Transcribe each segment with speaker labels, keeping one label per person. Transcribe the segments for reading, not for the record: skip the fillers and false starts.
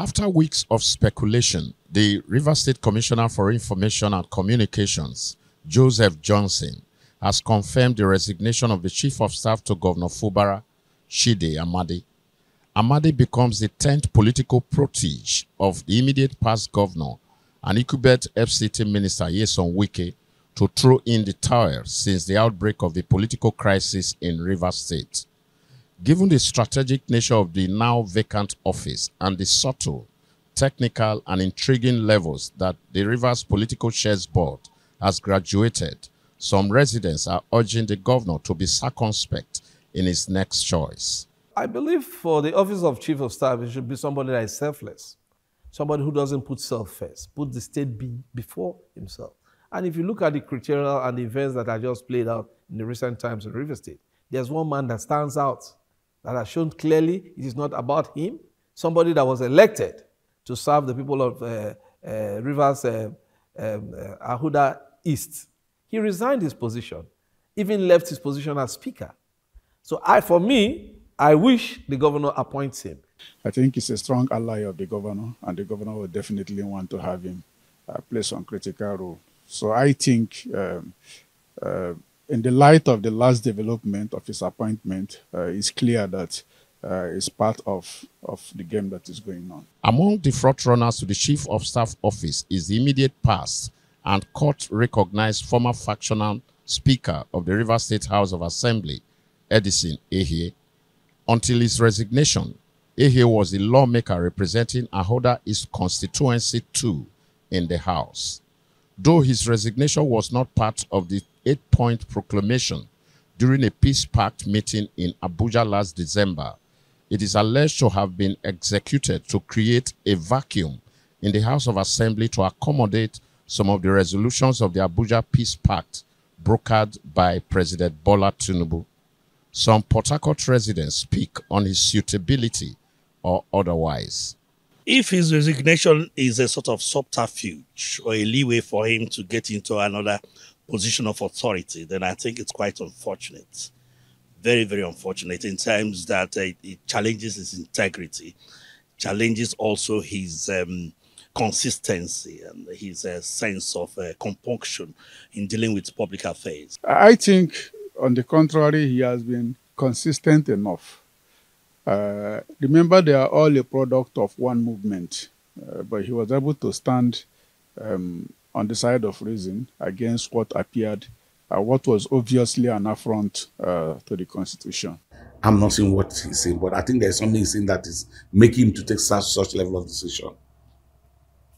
Speaker 1: After weeks of speculation, the Rivers State Commissioner for Information and Communications, Joseph Johnson, has confirmed the resignation of the Chief of Staff to Governor Fubara, Shide Amadi. Amadi becomes the 10th political protege of the immediate past governor and incumbent FCT Minister Nyesom Wike to throw in the towel since the outbreak of the political crisis in Rivers State. Given the strategic nature of the now vacant office and the subtle, technical and intriguing levels that the Rivers Political Shares Board has graduated, some residents are urging the governor to be circumspect in his next choice.
Speaker 2: I believe for the office of Chief of Staff, it should be somebody that is selfless, somebody who doesn't put self first, put the state before himself. And if you look at the criteria and the events that are just played out in the recent times in Rivers State, there's one man that stands out, that has shown clearly it is not about him, somebody that was elected to serve the people of Rivers Ahuda East. He resigned his position, even left his position as Speaker. So for me, I wish the governor appoints him.
Speaker 3: I think he's a strong ally of the governor, and the governor will definitely want to have him play some critical role. So I think in the light of the last development of his appointment, it's clear that it's part of the game that is going on.
Speaker 1: Among the frontrunners to the Chief of Staff office is the immediate past and court-recognized former factional Speaker of the Rivers State House of Assembly, Edison Ehie. Until his resignation, Ehie was the lawmaker representing Ahoda East Constituency 2 in the House. Though his resignation was not part of the 8-point proclamation during a peace pact meeting in Abuja last December, it is alleged to have been executed to create a vacuum in the House of Assembly to accommodate some of the resolutions of the Abuja Peace Pact brokered by President Bola Tinubu. Some Port Harcourt residents speak on his suitability or otherwise.
Speaker 4: If his resignation is a sort of subterfuge or a leeway for him to get into another position of authority, then I think it's quite unfortunate. Very, very unfortunate in terms that it challenges his integrity, challenges also his consistency and his sense of compunction in dealing with public affairs.
Speaker 3: I think, on the contrary, he has been consistent enough. Remember, they are all a product of one movement, but he was able to stand on the side of reason against what appeared, what was obviously an affront to the Constitution.
Speaker 5: I'm not saying what he's saying, but I think there's something he's saying that is making him to take such level of decision.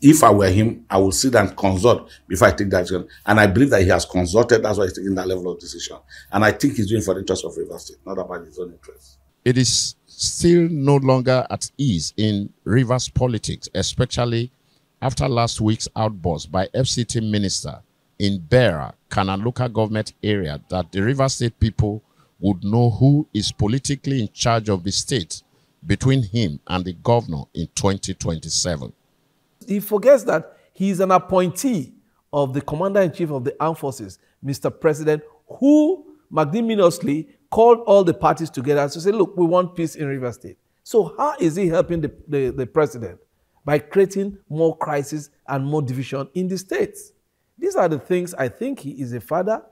Speaker 5: If I were him, I would sit and consult before I take that decision. And I believe that he has consulted, that's why he's taking that level of decision. And I think he's doing it for the interest of Rivers State, not about his own interest.
Speaker 1: It is still no longer at ease in Rivers politics, especially after last week's outburst by FCT Minister in Beira, Kana local government area, that the Rivers State people would know who is politically in charge of the state between him and the governor in 2027.
Speaker 2: He forgets that he is an appointee of the Commander-in-Chief of the Armed Forces, Mr. President, who magnanimously called all the parties together to say, look, we want peace in Rivers State. So how is he helping the president? By creating more crisis and more division in the states. These are the things. I think he is a father,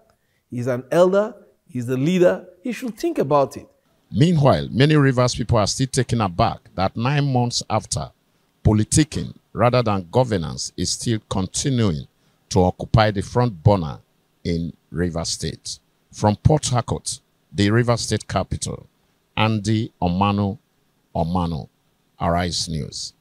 Speaker 2: he's an elder, he's a leader. He should think about it.
Speaker 1: Meanwhile, many Rivers people are still taken aback that 9 months after, politicking rather than governance is still continuing to occupy the front burner in Rivers State. From Port Harcourt, the Rivers State capital, Andy Omano, Arise News.